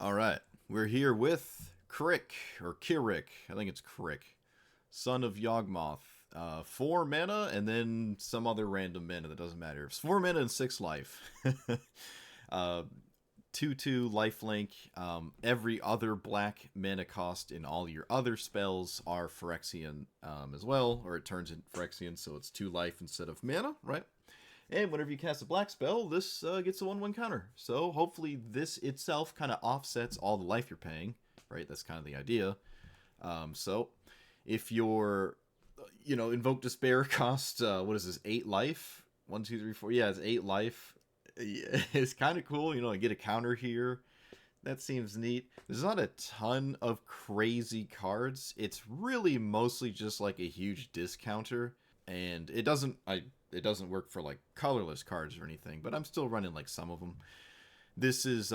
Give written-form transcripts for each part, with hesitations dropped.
All right, we're here with Crick, or Kirik. I think it's Crick, son of Yawgmoth. 4 mana, and then some other random mana that doesn't matter. It's 4 mana and 6 life. uh, 2/2 lifelink. Every other black mana cost in all your other spells are Phyrexian as well, or it turns into Phyrexian, so it's 2 life instead of mana, right? And whenever you cast a black spell, this gets a 1/1 counter. So hopefully this itself kind of offsets all the life you're paying, right? That's kind of the idea. So if your, Invoke Despair cost, what is this, 8 life? 1, 2, 3, 4. Yeah, it's 8 life. It's kind of cool, I get a counter here. That seems neat. There's not a ton of crazy cards. It's really mostly just like a huge discounter, and it doesn't work for like colorless cards or anything, but I'm still running like some of them. This is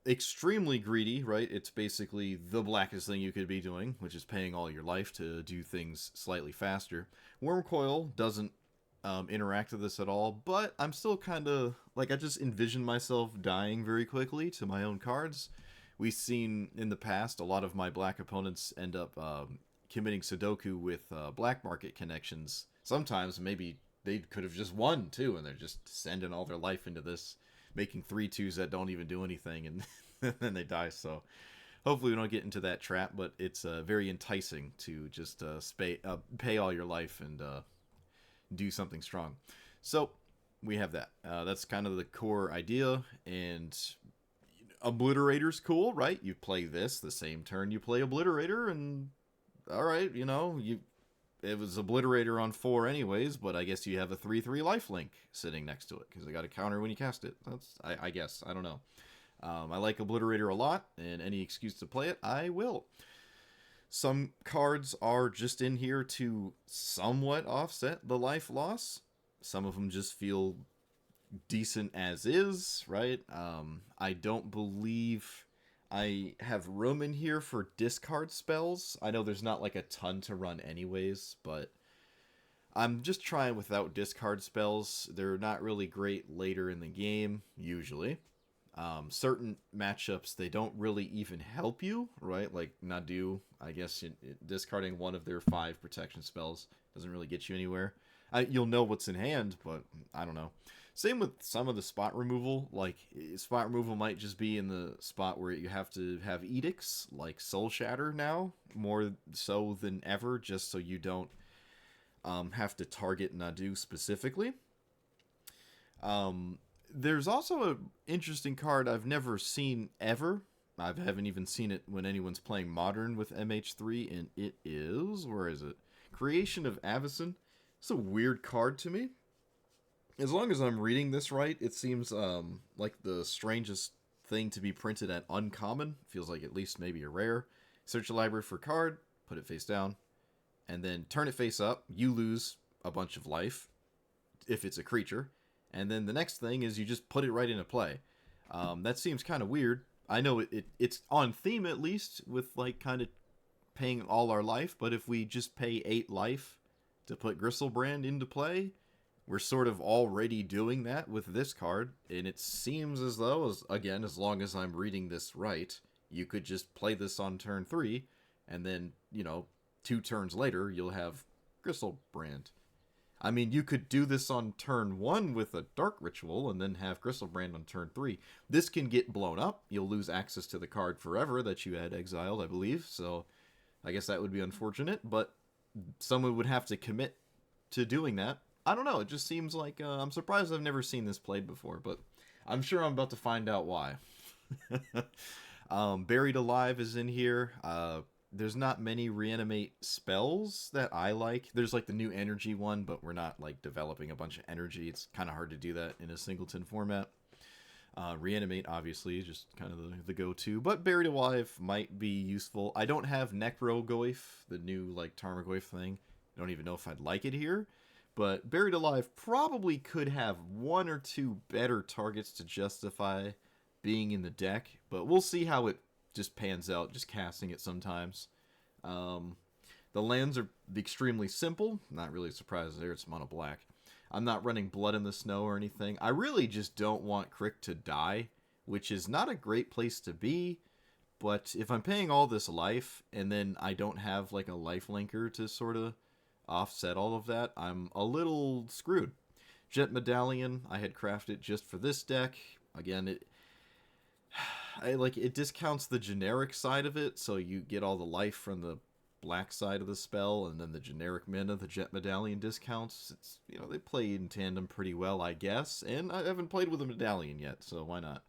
extremely greedy, right? It's basically the blackest thing you could be doing, which is paying all your life to do things slightly faster. Wormcoil doesn't interact with this at all, but I'm still kind of like, I just envision myself dying very quickly to my own cards. We've seen in the past a lot of my black opponents end up committing Sudoku with black market connections. Sometimes maybe they could have just won too, and they're just sending all their life into this, making 3/2s that don't even do anything, and then they die. So hopefully we don't get into that trap, but it's very enticing to just pay all your life and do something strong. So we have that. That's kind of the core idea, and Obliterator's cool, right? You play this the same turn you play Obliterator, and alright, it was Obliterator on 4 anyways, but I guess you have a 3/3 lifelink sitting next to it, because I got a counter when you cast it. I guess. I don't know. I like Obliterator a lot, and any excuse to play it, I will. Some cards are just in here to somewhat offset the life loss. Some of them just feel decent as is, right? I don't believe I have room in here for discard spells. I know there's not like a ton to run anyways, but I'm just trying without discard spells. They're not really great later in the game, usually. Certain matchups, they don't really even help you, right? Like Nadu, I guess discarding one of their 5 protection spells doesn't really get you anywhere. You'll know what's in hand, but I don't know. Same with some of the spot removal. Like, spot removal might just be in the spot where you have to have edicts, like Soul Shatter now, more so than ever, just so you don't have to target Nadu specifically. There's also an interesting card I've never seen ever. I haven't even seen it when anyone's playing Modern with MH3, and it is... where is it? Creation of Avacyn. It's a weird card to me. As long as I'm reading this right, it seems like the strangest thing to be printed at uncommon. Feels like at least maybe a rare. Search a library for a card, put it face down, and then turn it face up. You lose a bunch of life if it's a creature. And then the next thing is you just put it right into play. That seems kind of weird. I know it's on theme at least, with like kind of paying all our life, but if we just pay 8 life to put Gristlebrand into play, we're sort of already doing that with this card, and it seems as though, as long as I'm reading this right, you could just play this on turn 3, and then, 2 turns later, you'll have Gristlebrand. I mean, you could do this on turn 1 with a Dark Ritual, and then have Gristlebrand on turn 3. This can get blown up. You'll lose access to the card forever that you had exiled, I believe, so I guess that would be unfortunate, but someone would have to commit to doing that. I don't know, it just seems like, I'm surprised I've never seen this played before, but I'm sure I'm about to find out why. Buried Alive is in here. There's not many reanimate spells that I like. There's like the new energy one, but we're not like developing a bunch of energy. It's kind of hard to do that in a singleton format. Reanimate, obviously, is just kind of the go-to, but Buried Alive might be useful. I don't have Necrogoyf, the new like Tarmogoyf thing. I don't even know if I'd like it here, but Buried Alive probably could have 1 or 2 better targets to justify being in the deck, but we'll see how it just pans out, just casting it sometimes. The lands are extremely simple. Not really surprised there, it's mono black. I'm not running Blood in the Snow or anything. I really just don't want Crick to die, which is not a great place to be. But if I'm paying all this life and then I don't have like a life linker to sort of offset all of that, I'm a little screwed. Jet Medallion, I had crafted just for this deck. Again, it discounts the generic side of it, so you get all the life from the black side of the spell, and then the generic mana, the Jet Medallion discounts. It's, you know, they play in tandem pretty well, I guess. And I haven't played with a Medallion yet, so why not?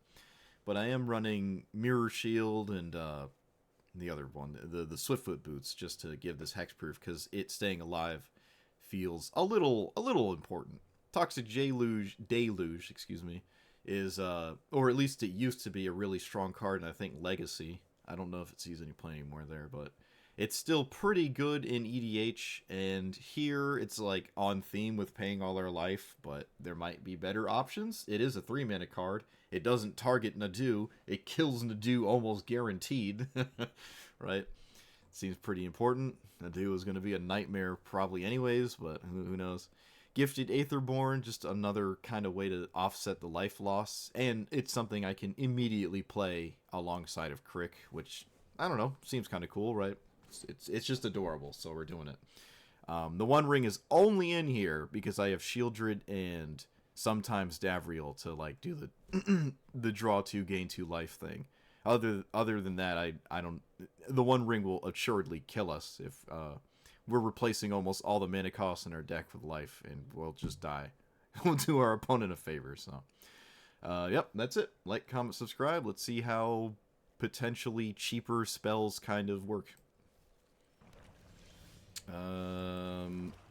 But I am running Mirror Shield and the other one, the Swiftfoot boots, just to give this hexproof, because it staying alive feels a little important. Toxic Deluge, excuse me, is or at least it used to be a really strong card, and I think Legacy. I don't know if it sees any play anymore there, but it's still pretty good in EDH, and here it's like on theme with paying all our life, but there might be better options. It is a 3-mana card. It doesn't target Nadu. It kills Nadu almost guaranteed, right? Seems pretty important. Nadu is going to be a nightmare probably anyways, but who knows. Gifted Aetherborn, just another kind of way to offset the life loss, and it's something I can immediately play alongside of Crick, which, I don't know, seems kind of cool, right? It's just adorable, so we're doing it. The One Ring is only in here because I have Shieldred and sometimes Davriel to like do the the draw 2 gain 2 life thing. Other than that, I don't. The One Ring will assuredly kill us if we're replacing almost all the mana costs in our deck with life, and we'll just die. We'll do our opponent a favor. So, yep, that's it. Like, comment, subscribe. Let's see how potentially cheaper spells kind of work.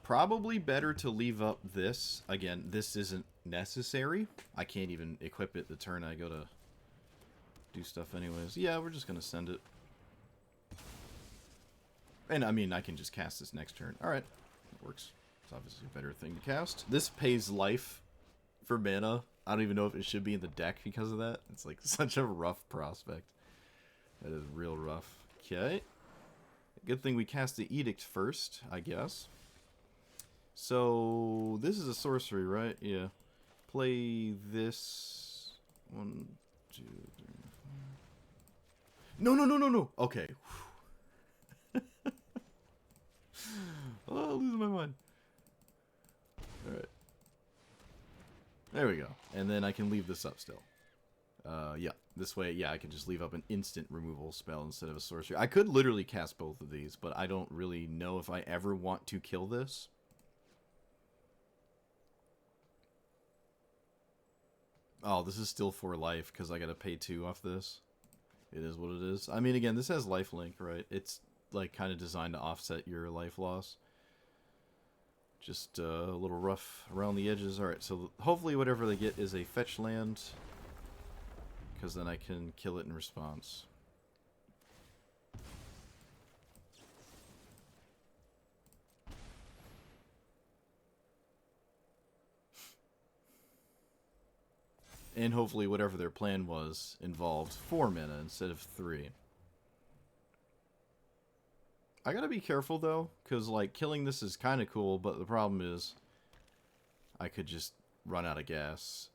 Probably better to leave up this. Again, this isn't necessary. I can't even equip it the turn I go to do stuff anyways. Yeah, we're just gonna send it. And I mean, I can just cast this next turn. Alright, that works. It's obviously a better thing to cast. This pays life for mana. I don't even know if it should be in the deck because of that. It's like such a rough prospect. That is real rough. Okay. Good thing we cast the Edict first, I guess. So, this is a sorcery, right? Yeah. Play this. 1, 2, 3, 4. No. Okay. Oh, I'm losing my mind. Alright. There we go. And then I can leave this up still. Yeah. This way, yeah, I can just leave up an instant removal spell instead of a sorcery. I could literally cast both of these, but I don't really know if I ever want to kill this. Oh, this is still 4 life because I gotta pay 2 off this. It is what it is. I mean, again, this has lifelink, right? It's like kind of designed to offset your life loss. Just a little rough around the edges. Alright, so hopefully whatever they get is a fetch land, because then I can kill it in response. And hopefully whatever their plan was involved 4 mana instead of 3. I gotta be careful though, because like killing this is kind of cool, but the problem is I could just run out of gas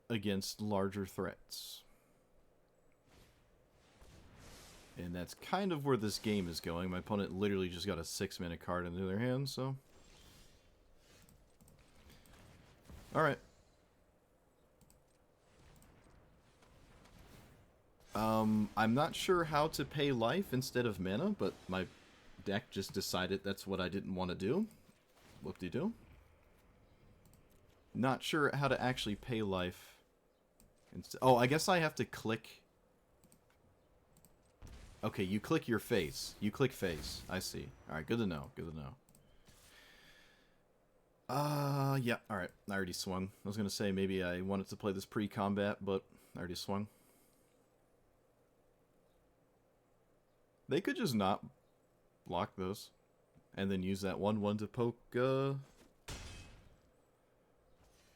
against larger threats. And that's kind of where this game is going. My opponent literally just got a 6-mana card into their hand, so. Alright. I'm not sure how to pay life instead of mana, but my deck just decided that's what I didn't want to do. Whoop-de-doo. Not sure how to actually pay life. Oh, I guess I have to click. Okay, you click your face. You click face. I see. Alright, good to know. Good to know. Yeah, alright. I already swung. I was gonna say maybe I wanted to play this pre-combat, but I already swung. They could just not block those. And then use that 1/1 to poke,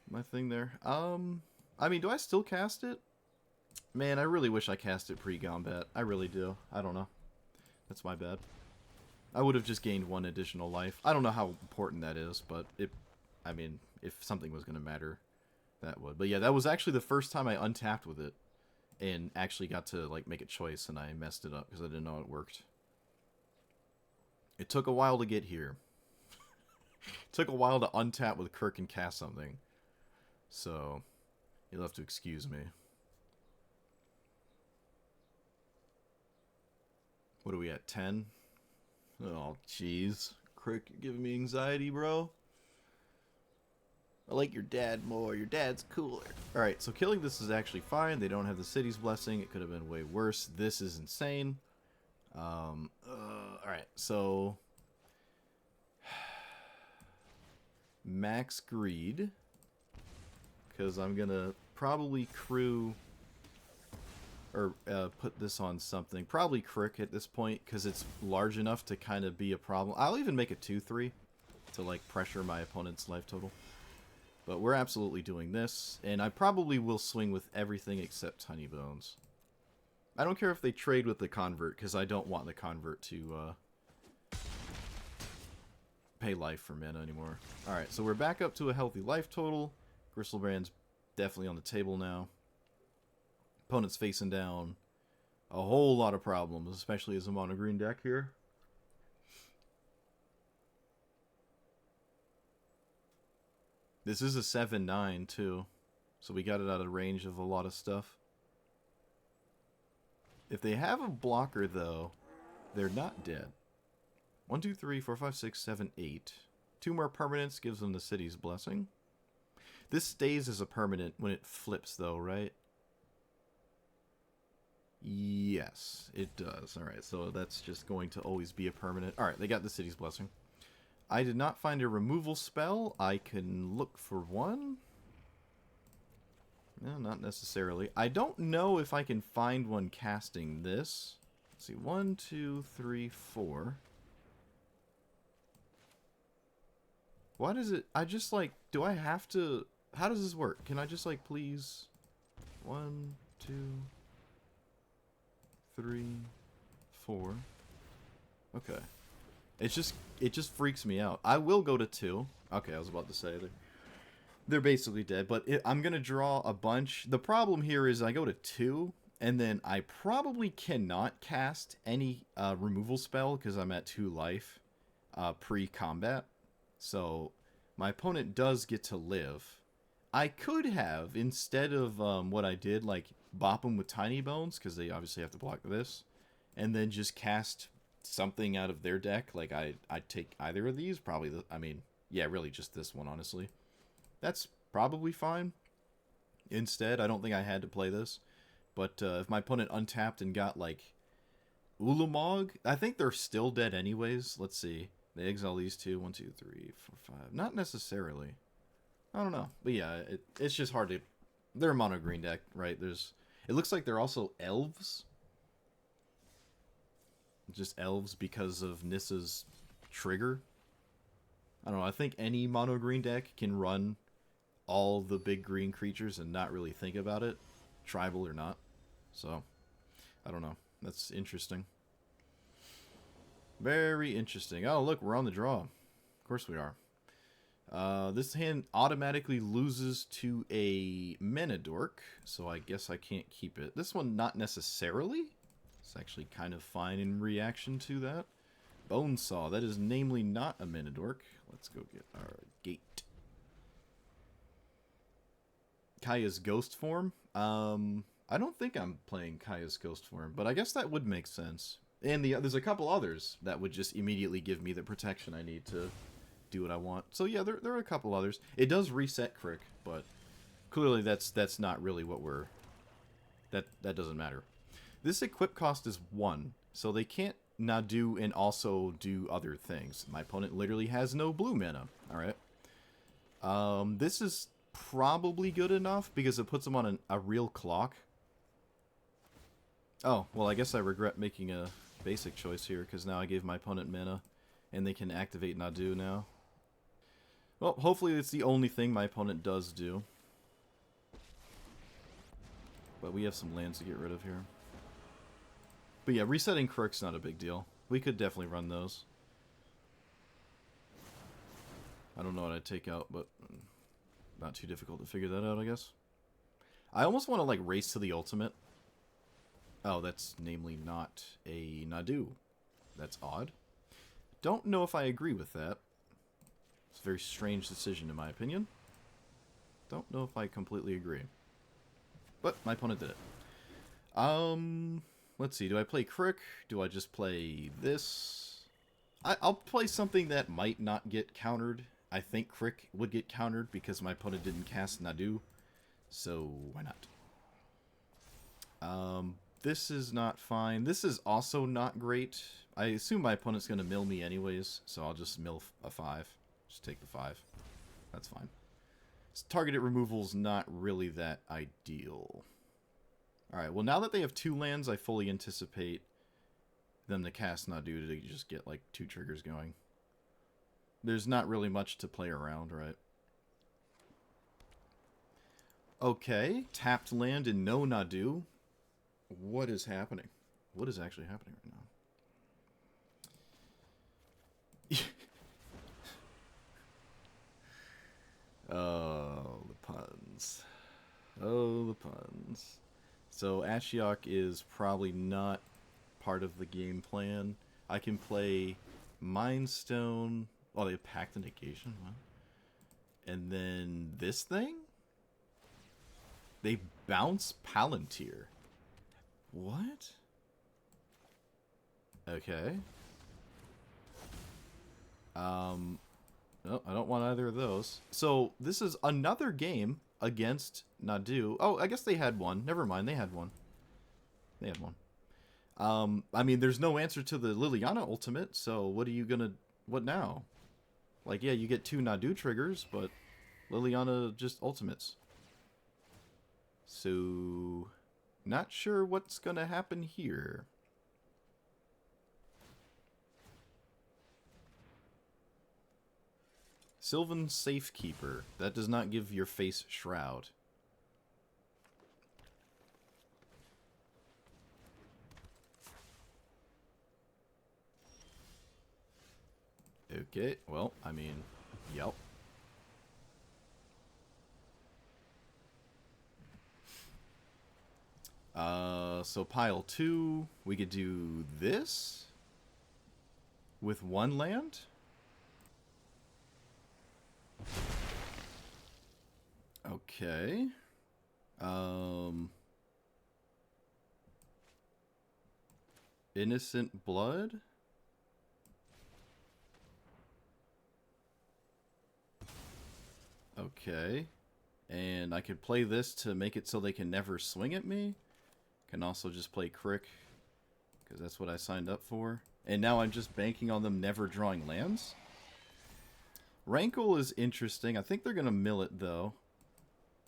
my thing there. I mean, do I still cast it? Man, I really wish I cast it pre-combat. I really do. I don't know. That's my bad. I would have just gained 1 additional life. I don't know how important that is, but I mean, if something was going to matter, that would. But yeah, that was actually the first time I untapped with it. and actually got to like make a choice, and I messed it up because I didn't know it worked. It took a while to get here. It took a while to untap with Kirk and cast something. So, you'll have to excuse me. What are we at, 10? Oh, jeez. Crick, you're giving me anxiety, bro. I like your dad more. Your dad's cooler. Alright, so killing this is actually fine. They don't have the city's blessing. It could have been way worse. This is insane. Alright, so... Max greed. Because I'm gonna probably crew... Or put this on something. Probably Crick at this point, because it's large enough to kind of be a problem. I'll even make it 2-3 to like pressure my opponent's life total. But we're absolutely doing this, and I probably will swing with everything except Tiny Bones. I don't care if they trade with the Convert, because I don't want the Convert to pay life for mana anymore. Alright, so we're back up to a healthy life total. Gristlebrand's definitely on the table now. Opponent's facing down a whole lot of problems, especially as a mono green deck here. This is a 7-9 too, so we got it out of range of a lot of stuff. If they have a blocker though, they're not dead. 1, 2, 3, 4, 5, 6, 7, 8. 2 more permanents gives them the city's blessing. This stays as a permanent when it flips though, right? Yes, it does. Alright, so that's just going to always be a permanent. Alright, they got the city's blessing. I did not find a removal spell. I can look for one. No, not necessarily. I don't know if I can find one casting this. Let's see, 1, 2, 3, 4. Why does it... I just, like... Do I have to... How does this work? Can I just, like, please... 1, 2... 3, 4. Okay. It just freaks me out. I will go to 2. Okay, I was about to say they're basically dead, but I'm gonna draw a bunch. The problem here is I go to 2, and then I probably cannot cast any removal spell because I'm at 2 life pre-combat. So my opponent does get to live. I could have, instead of what I did, like bop them with Tiny Bones, because they obviously have to block this, and then just cast something out of their deck. Like, I'd take either of these, probably, I mean, yeah, really just this one, honestly. That's probably fine. Instead, I don't think I had to play this, but if my opponent untapped and got, like, Ulamog, I think they're still dead anyways. Let's see. They exile these 2, 1, 2, 3, 4, 5. Not necessarily. I don't know. But yeah, it's just hard to... They're a mono green deck, right? It looks like they're also elves. Just elves because of Nissa's trigger. I don't know. I think any mono green deck can run all the big green creatures and not really think about it, tribal or not. So, I don't know. That's interesting. Very interesting. Oh, look, we're on the draw. Of course we are. This hand automatically loses to a Menadork, so I guess I can't keep it. This one, not necessarily. It's actually kind of fine in reaction to that. Bonesaw, that is namely not a Menadork. Let's go get our gate. Kaya's Ghost Form. I don't think I'm playing Kaya's Ghost Form, but I guess that would make sense. And there's a couple others that would just immediately give me the protection I need to do what I want. So yeah, there are a couple others. It does reset Crick, but clearly that's not really what we're... That doesn't matter. This equip cost is 1, so they can't Nadu and also do other things. My opponent literally has no blue mana. Alright. This is probably good enough because it puts them on a real clock. Oh, well, I guess I regret making a basic choice here because now I gave my opponent mana and they can activate Nadu now. Well, hopefully it's the only thing my opponent does do. But we have some lands to get rid of here. But yeah, resetting Crook's not a big deal. We could definitely run those. I don't know what I'd take out, but not too difficult to figure that out, I guess. I almost want to, like, race to the ultimate Oh, that's namely not a Nadu. That's odd. Don't know if I agree with that. It's a very strange decision in my opinion. Don't know if I completely agree. But my opponent did it. Let's see. Do I play Crick? Do I just play this? I'll play something that might not get countered. I think Crick would get countered because my opponent didn't cast Nadu. So, why not? This is not fine. This is also not great. I assume my opponent's going to mill me anyways, so I'll just mill a 5. Just take the 5. That's fine. Targeted removal's not really that ideal. Alright, well now that they have 2 lands, I fully anticipate them to cast Nadu to just get like 2 triggers going. There's not really much to play around, right? Okay, tapped land and no Nadu. What is happening? What is actually happening right now? Oh, the puns. Oh, the puns. So Ashiok is probably not part of the game plan. I can play Mind Stone. Oh, they have Pact the Negation. What? And then this thing? They bounce Palantir. What? Okay. No, I don't want either of those. So, this is another game against Nadu. Oh, I guess they had one. Never mind, they had one. They had one. I mean, there's no answer to the Liliana ultimate, so what are you gonna... What now? Like, yeah, you get 2 Nadu triggers, but Liliana just ultimates. So... Not sure what's gonna happen here. Sylvan Safekeeper. That does not give your face Shroud. Okay, well, I mean, yep. So pile 2, we could do this with 1 land. Okay. Innocent Blood. Okay. And I could play this to make it so they can never swing at me. Can also just play Crick, because that's what I signed up for. And now I'm just banking on them never drawing lands. Rankle is interesting. I think they're going to mill it, though.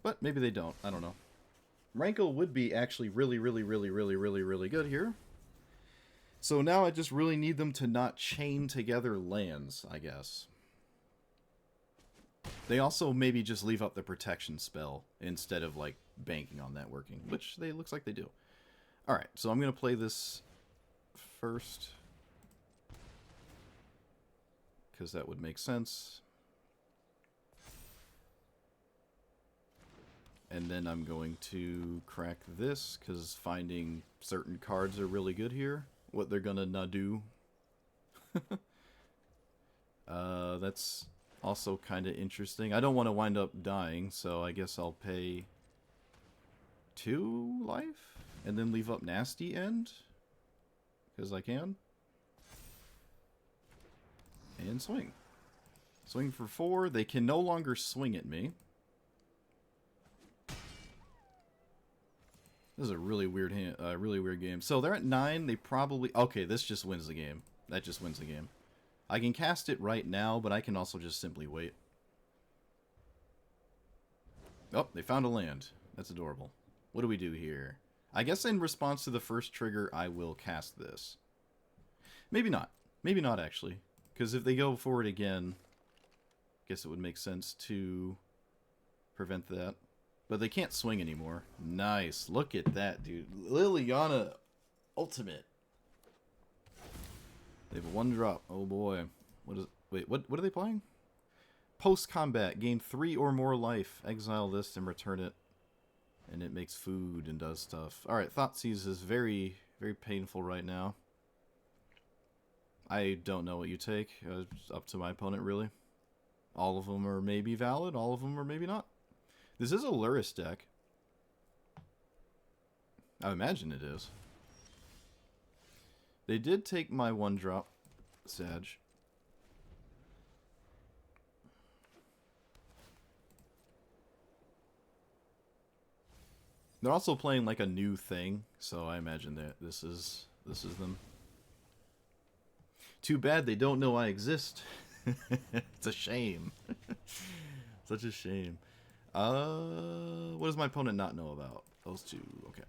But maybe they don't. I don't know. Rankle would be actually really good here. So now I just really need them to not chain together lands, I guess. They also maybe just leave up the protection spell instead of, like, banking on that working, which they looks like they do. Alright, so I'm going to play this first, because that would make sense. And then I'm going to crack this, because finding certain cards are really good here. What they're going to Nadu. That's also kind of interesting. I don't want to wind up dying, so I guess I'll pay 2 life? And then leave up Nasty End? Because I can. And swing. Swing for 4. They can no longer swing at me. This is a really weird game. So they're at 9. They probably... Okay, this just wins the game. That just wins the game. I can cast it right now, but I can also just simply wait. Oh, they found a land. That's adorable. What do we do here? I guess in response to the first trigger, I will cast this. Maybe not. Maybe not, actually. Because if they go forward again, I guess it would make sense to prevent that. But they can't swing anymore. Nice. Look at that, dude. Liliana Ultimate. They have a 1-drop. Oh, boy. What is... Wait, what are they playing? Post-combat. Gain 3 or more life. Exile this and return it. and it makes food and does stuff. Alright, Thoughtseize is very, very painful right now. I don't know what you take. It's up to my opponent, really. All of them are maybe valid, all of them are maybe not. This is a Luris deck. I imagine it is. They did take my 1-drop, Sag. They're also playing like a new thing, so I imagine that this is them. Too bad they don't know I exist. It's a shame. Such a shame. What does my opponent not know about? Those two, okay.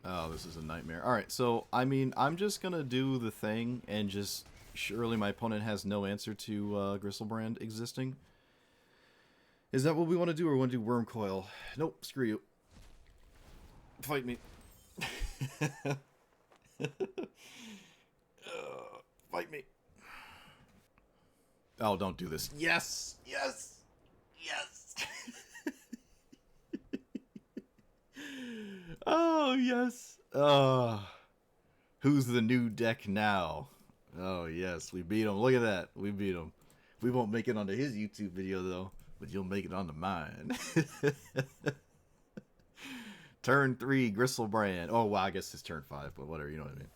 Oh, this is a nightmare. Alright, so, I mean, I'm just gonna do the thing, and just, surely my opponent has no answer to Gristlebrand existing. Is that what we want to do, or want to do Worm Coil? Nope, screw you. Fight me. Fight me. Oh, don't do this. Yes! Yes! Yes! Oh, yes! Who's the new deck now? Oh, yes, we beat him. Look at that. We beat him. We won't make it onto his YouTube video, though. But you'll make it onto mine. Turn 3, Gristlebrand. Oh, well, I guess it's turn 5, but whatever, you know what I mean.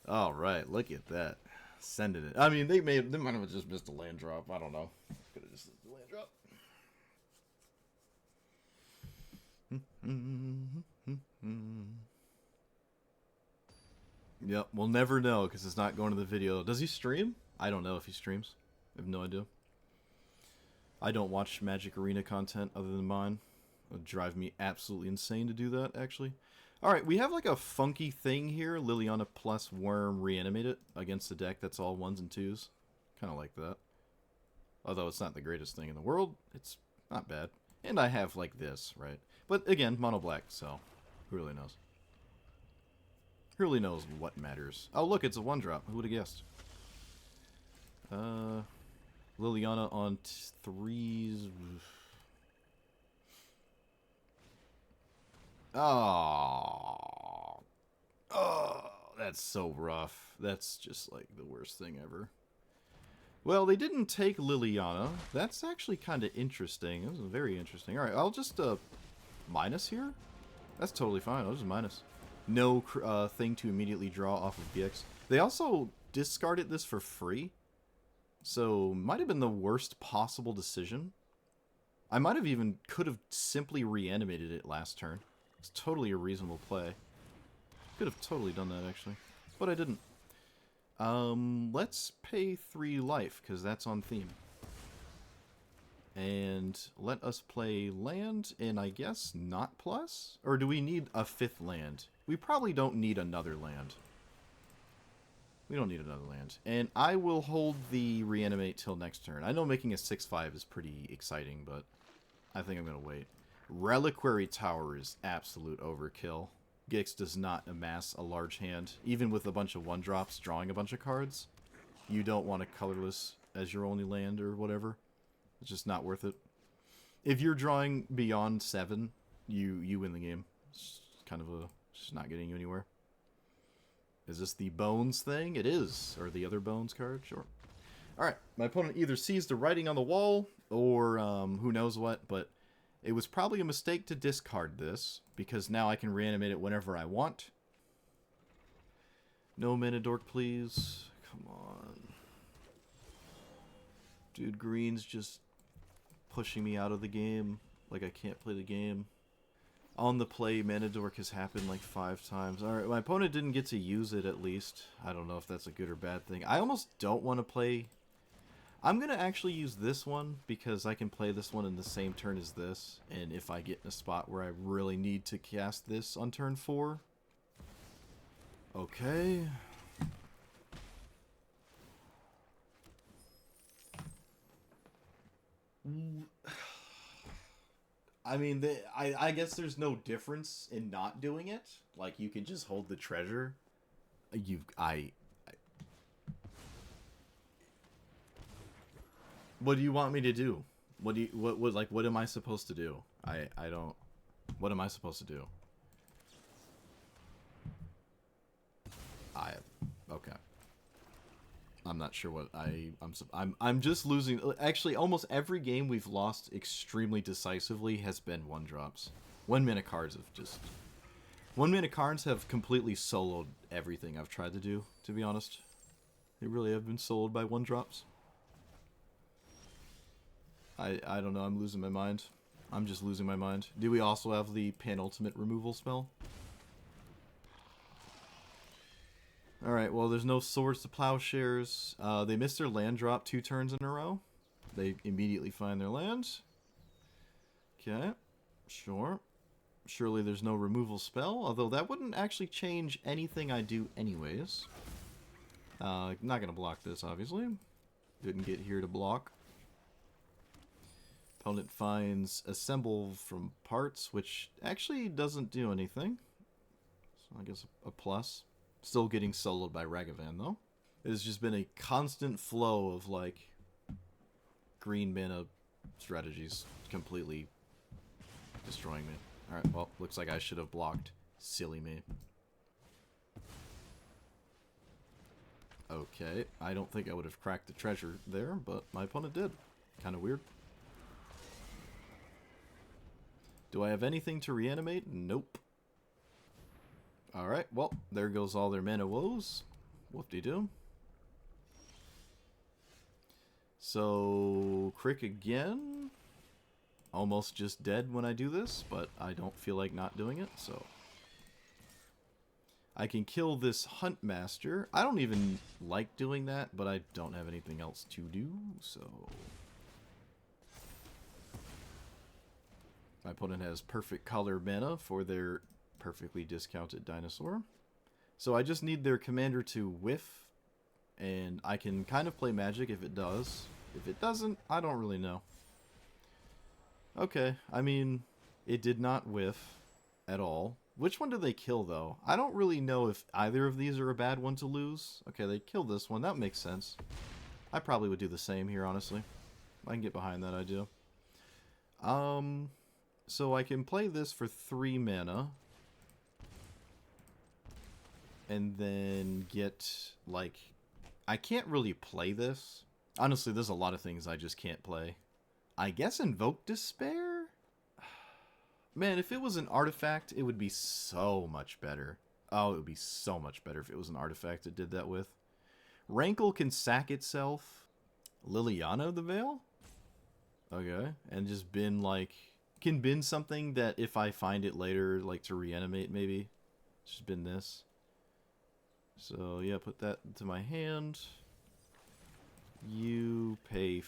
All right, look at that. Sending it. I mean, they might have just missed a land drop. I don't know. Could have just missed a land drop. Yep, we'll never know because it's not going to the video. Does he stream? I don't know if he streams. I have no idea. I don't watch Magic Arena content other than mine. It would drive me absolutely insane to do that, actually. Alright, we have like a funky thing here. Liliana plus Worm reanimated against a deck that's all 1s and 2s. Kind of like that. Although it's not the greatest thing in the world, it's not bad. And I have like this, right? But again, mono black, so who really knows? Who really knows what matters? Oh look, it's a 1-drop. Who would have guessed? Liliana on 3s. Oh, that's so rough. That's just like the worst thing ever. Well, they didn't take Liliana. That's actually kind of interesting. It was very interesting. All right, I'll just minus here. That's totally fine. I'll just minus. No thing to immediately draw off of BX. They also discarded this for free. So, might have been the worst possible decision. I might have even could have simply reanimated it last turn. It's totally a reasonable play. Could have totally done that, actually. But I didn't. Let's pay 3 life, because that's on theme. And let us play land, and I guess not plus? Or do we need a 5th land? We probably don't need another land. We don't need another land. And I will hold the reanimate till next turn. I know making a 6/5 is pretty exciting, but I think I'm going to wait. Reliquary Tower is absolute overkill. Gix does not amass a large hand. Even with a bunch of 1-drops drawing a bunch of cards, you don't want a colorless as your only land or whatever. It's just not worth it. If you're drawing beyond 7, you win the game. It's kind of just not getting you anywhere. Is this the Bones thing? It is. Or the other Bones card? Sure. Alright, my opponent either sees the writing on the wall, or who knows what, but it was probably a mistake to discard this, because now I can reanimate it whenever I want. No mana dork, please. Come on. Dude, green's just pushing me out of the game. Like I can't play the game. On the play, mana dork has happened like 5 times. Alright, my opponent didn't get to use it at least. I don't know if that's a good or bad thing. I almost don't want to play... I'm going to actually use this one because I can play this one in the same turn as this. And if I get in a spot where I really need to cast this on turn 4. Okay. I mean, I guess there's no difference in not doing it. Like, you can just hold the treasure. What do you want me to do? What am I supposed to do? I don't. What am I supposed to do? Okay. I'm not sure what I'm just losing. Actually, almost every game we've lost extremely decisively has been 1-drops. 1-minute cards have just 1-minute cards have completely soloed everything I've tried to do, to be honest. They really have been soloed by 1-drops. I don't know, I'm losing my mind. I'm just losing my mind. Do we also have the penultimate removal spell? Alright, well, there's no Swords to Plowshares. They missed their land drop 2 turns in a row. They immediately find their lands. Okay, sure. Surely there's no removal spell, although that wouldn't actually change anything I do anyways. Not gonna block this, obviously. Didn't get here to block. Opponent finds Assemble from Parts, which actually doesn't do anything. So I guess a plus. Still getting soloed by Ragavan, though. It has just been a constant flow of, like, green mana strategies completely destroying me. Alright, well, looks like I should have blocked. Silly me. Okay, I don't think I would have cracked the treasure there, but my opponent did. Kind of weird. Do I have anything to reanimate? Nope. Alright, well, there goes all their mana woes. Whoop-de-doo. So, Crick again. Almost just dead when I do this, but I don't feel like not doing it, so. I can kill this Hunt Master. I don't even like doing that, but I don't have anything else to do, so. My opponent has perfect color mana for their perfectly discounted dinosaur. So I just need their commander to whiff, and I can kind of play magic if it does. If it doesn't, I don't really know. Okay, I mean, it did not whiff at all. Which one did they kill, though? I don't really know if either of these are a bad one to lose. Okay, they killed this one. That makes sense. I probably would do the same here, honestly. I can get behind that idea. So I can play this for 3 mana. And then get, like... I can't really play this. Honestly, there's a lot of things I just can't play. I guess Invoke Despair? Man, if it was an artifact, it would be so much better. Oh, it would be so much better if it was an artifact it did that with. Rankle can sack itself. Liliana the Veil? Okay, and just bin, like... Can bin something that if I find it later, like to reanimate maybe. Just bin this. So, yeah, put that into my hand. You pay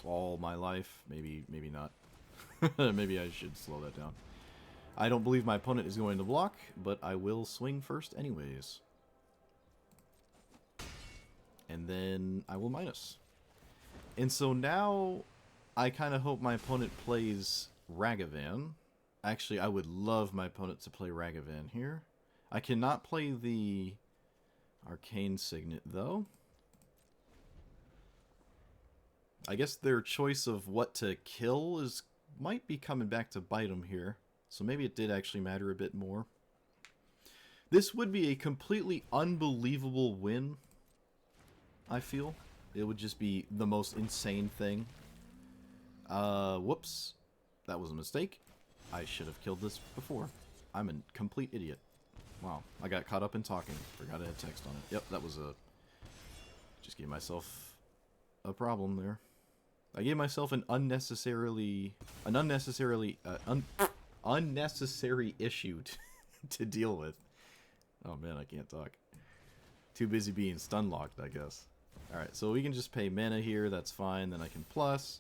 all my life. Maybe not. Maybe I should slow that down. I don't believe my opponent is going to block, but I will swing first anyways. And then I will minus. And so now I kind of hope my opponent plays Ragavan. Actually, I would love my opponent to play Ragavan here. I cannot play the Arcane Signet, though. I guess their choice of what to kill might be coming back to bite them here. So maybe it did actually matter a bit more. This would be a completely unbelievable win, I feel. It would just be the most insane thing. Whoops. That was a mistake. I should have killed this before. I'm a complete idiot. Wow, I got caught up in talking. Forgot I had text on it. Yep, that was a... Just gave myself a problem there. I gave myself an unnecessary issue to deal with. Oh man, I can't talk. Too busy being stun locked, I guess. Alright, so we can just pay mana here, that's fine, then I can plus.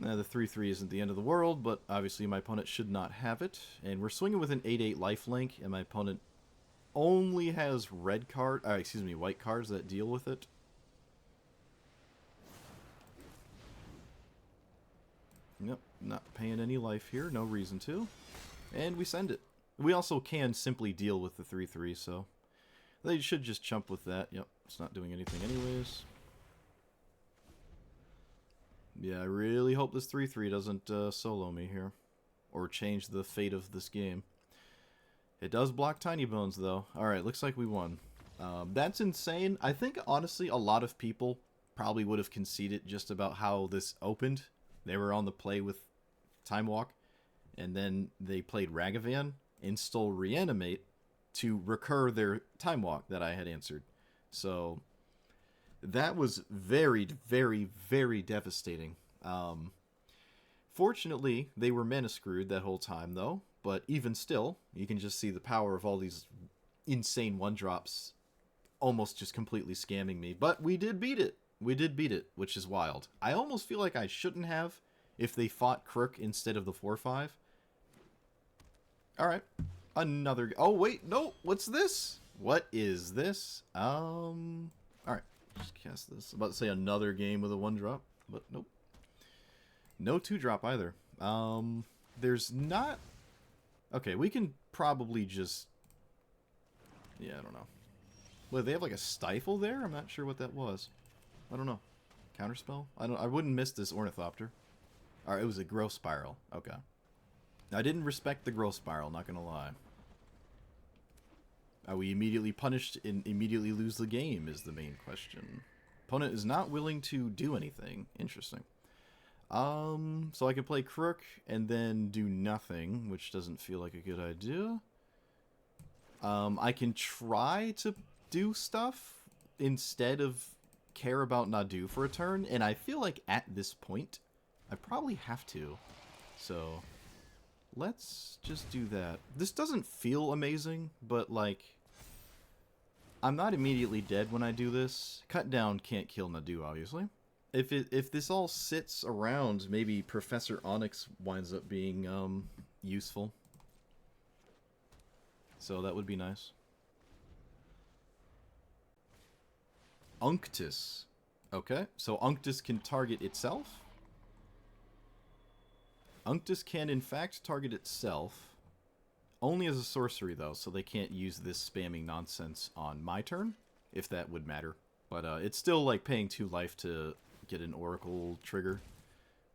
The 3/3 isn't the end of the world, but obviously my opponent should not have it. And we're swinging with an 8/8 lifelink, and my opponent only has white cards that deal with it. Nope, not paying any life here, no reason to. And we send it. We also can simply deal with the 3/3, so they should just chump with that. Yep, it's not doing anything anyways. Yeah, I really hope this 3-3 doesn't solo me here. Or change the fate of this game. It does block Tiny Bones, though. Alright, looks like we won. That's insane. I think, honestly, a lot of people probably would have conceded just about how this opened. They were on the play with Time Walk, and then they played Ragavan and stole Reanimate to recur their Time Walk that I had answered. So, that was very, very, very devastating. Fortunately, they were mana screwed that whole time, though. But even still, you can just see the power of all these insane one-drops almost just completely scamming me. But we did beat it. We did beat it, which is wild. I almost feel like I shouldn't have if they fought Crook instead of the 4-5. Alright. Another... Oh, wait. No. What's this? What is this? Alright. Just cast this. I'm about to say another game with a 1-drop, but nope. No 2-drop either. There's not... Okay, we can probably just... Yeah, I don't know. Well, they have like a stifle there? I'm not sure what that was. I don't know. Counterspell? I wouldn't miss this Ornithopter. Alright, it was a Growth Spiral. Okay. I didn't respect the Growth Spiral, not gonna lie. Are we immediately punished and immediately lose the game is the main question. Opponent is not willing to do anything. Interesting. So I can play Crook and then do nothing, which doesn't feel like a good idea. I can try to do stuff instead of care about Nadu for a turn, and I feel like at this point, I probably have to. So, let's just do that. This doesn't feel amazing, but like, I'm not immediately dead when I do this. Cut down can't kill Nadu, obviously. If this all sits around, maybe Professor Onyx winds up being useful. So that would be nice. Unctus. Okay, so Unctus can target itself. Unctus can in fact target itself. Only as a sorcery though, so they can't use this spamming nonsense on my turn, if that would matter. But it's still like paying 2 life to get an Oracle trigger,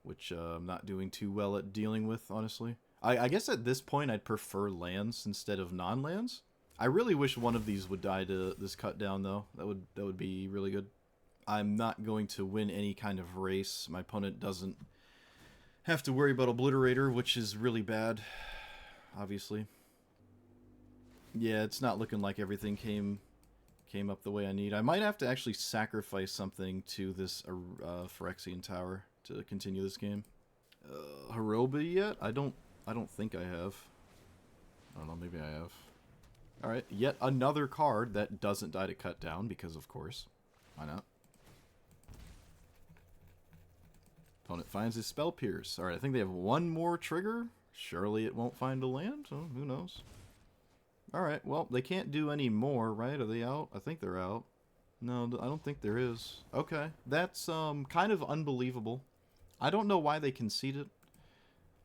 which I'm not doing too well at dealing with, honestly. I guess at this point I'd prefer lands instead of non-lands. I really wish one of these would die to this cut down though. That would be really good. I'm not going to win any kind of race. My opponent doesn't have to worry about Obliterator, which is really bad, obviously. Yeah, it's not looking like everything came up the way I need. I might have to actually sacrifice something to this Phyrexian Tower to continue this game. Hiroba yet? I don't think I have. I don't know, maybe I have. Alright, yet another card that doesn't die to cut down, because of course. Why not? Opponent finds his Spell Pierce. Alright, I think they have one more trigger. Surely it won't find a land, so who knows. Alright, well, they can't do any more, right? Are they out? I think they're out. No, I don't think there is. Okay, that's kind of unbelievable. I don't know why they conceded.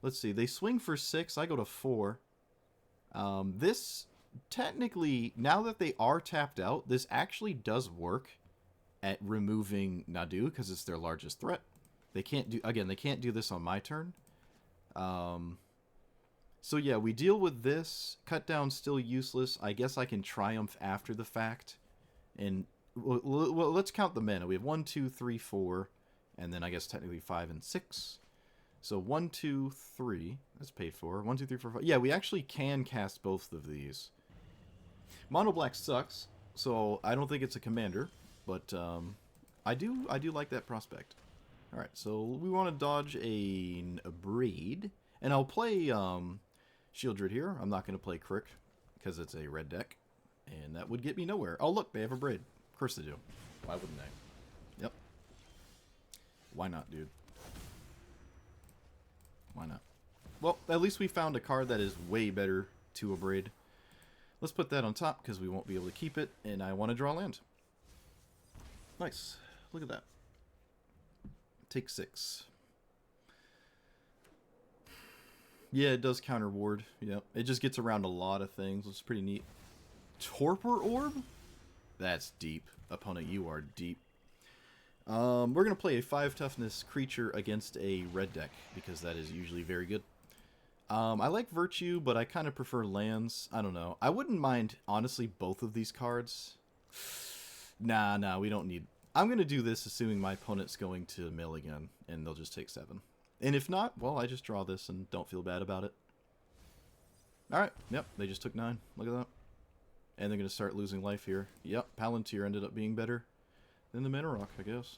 Let's see, they swing for 6, I go to 4. This, technically, now that they are tapped out, this actually does work at removing Nadu, because it's their largest threat. They can't do, again, they can't do this on my turn. So yeah, we deal with this. Cut down still useless. I guess I can triumph after the fact. And well, let's count the mana. We have 1, 2, 3, 4, and then I guess technically 5 and 6. So 1, 2, 3. That's paid for. 1, 2, 3, 4, 5. Yeah, we actually can cast both of these. Mono black sucks, so I don't think it's a commander, but I do like that prospect. All right, so we want to dodge a Braid, and I'll play Shieldred here. I'm not going to play Crick because it's a red deck, and that would get me nowhere. Oh look, they have a Braid. Of course they do. Why wouldn't they? Yep. Why not, dude? Why not? Well, at least we found a card that is way better to a Braid. Let's put that on top because we won't be able to keep it, and I want to draw land. Nice. Look at that. Take 6. Yeah, it does counter ward. Yep. It just gets around a lot of things. It's pretty neat. Torpor Orb? That's deep. Opponent, you are deep. We're going to play a 5 toughness creature against a red deck, because that is usually very good. I like Virtue, but I kind of prefer lands. I don't know. I wouldn't mind, honestly, both of these cards. Nah, we don't need... I'm going to do this assuming my opponent's going to mill again, and they'll just take 7. And if not, well, I just draw this and don't feel bad about it. Alright, yep, they just took 9. Look at that. And they're going to start losing life here. Yep, Palantir ended up being better than the Mana Rock, I guess.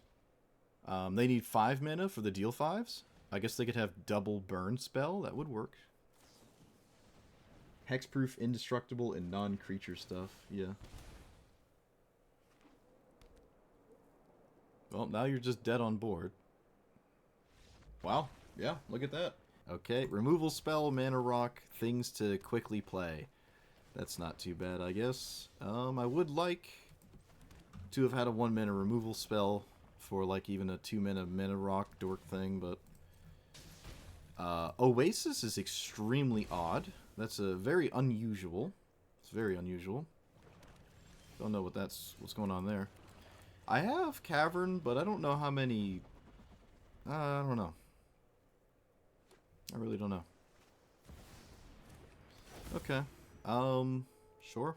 They need 5 mana for the deal 5s. I guess they could have double burn spell. That would work. Hexproof, indestructible, and non-creature stuff. Yeah. Well, now you're just dead on board. Wow. Yeah, look at that. Okay, removal spell, Mana Rock, things to quickly play. That's not too bad, I guess. I would like to have had a 1 mana removal spell for like even a 2 mana rock dork thing, but Oasis is extremely odd. That's a very unusual. It's very unusual. Don't know what's going on there. I have Cavern, but I don't know how many. I don't know. I really don't know. Okay. Sure.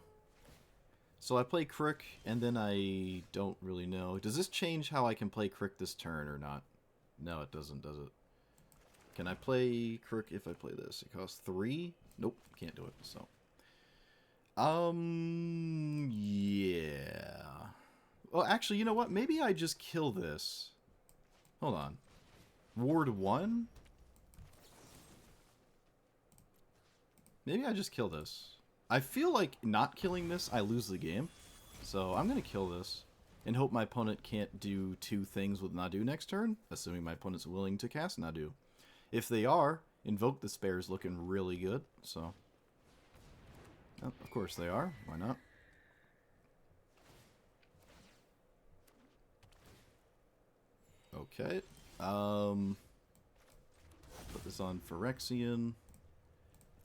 So I play Crick, and then I don't really know. Does this change how I can play Crick this turn or not? No, it doesn't, does it? Can I play Crick if I play this? It costs 3? Nope, can't do it, so. Yeah. Well, actually, you know what? Maybe I just kill this. Hold on. Ward 1? Maybe I just kill this. I feel like not killing this, I lose the game. So I'm going to kill this and hope my opponent can't do 2 things with Nadu next turn, assuming my opponent's willing to cast Nadu. If they are, Invoke Despair is looking really good, so... Oh, of course they are. Why not? Okay. Put this on Phyrexian.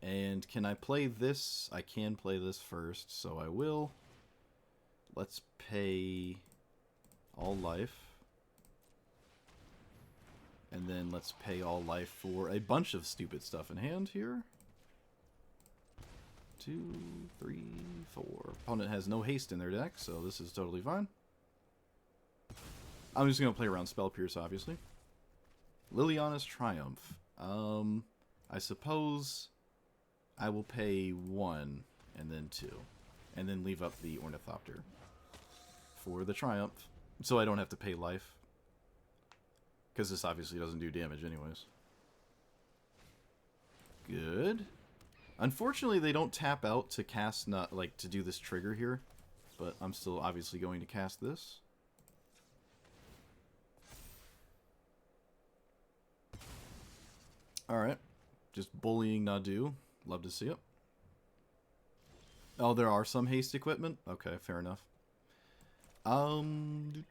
And can I play this? I can play this first, so I will. Let's pay all life. And then let's pay all life for a bunch of stupid stuff in hand here. 2, 3, 4. Opponent has no haste in their deck, so this is totally fine. I'm just going to play around Spell Pierce, obviously. Liliana's Triumph. I suppose I will pay 1 and then 2. And then leave up the Ornithopter for the Triumph. So I don't have to pay life. Because this obviously doesn't do damage anyways. Good. Unfortunately, they don't tap out to cast, not like to do this trigger here. But I'm still obviously going to cast this. Alright. Just bullying Nadu. Love to see it. Oh, there are some haste equipment? Okay, fair enough. 1,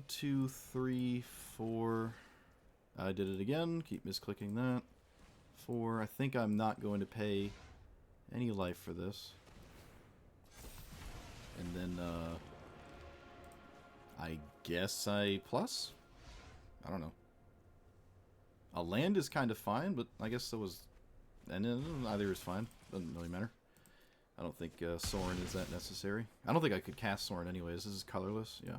2, 3, 4. I did it again. Keep misclicking that. 4. I think I'm not going to pay any life for this. And then, I guess I plus? I don't know. A land is kind of fine, but I guess so was... And either is fine. Doesn't really matter. I don't think Sorin is that necessary. I don't think I could cast Sorin anyways. This is colorless, yeah.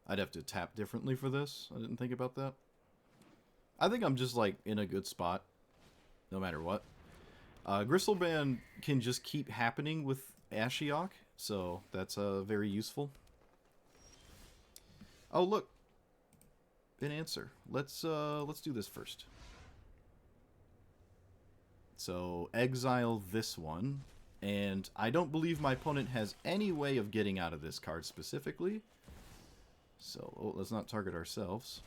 I'd have to tap differently for this. I didn't think about that. I think I'm just, like, in a good spot. No matter what. Gristleband can just keep happening with Ashiok. So, that's very useful. Oh, look. An answer. Let's do this first. So, exile this one. And I don't believe my opponent has any way of getting out of this card specifically. So, let's not target ourselves.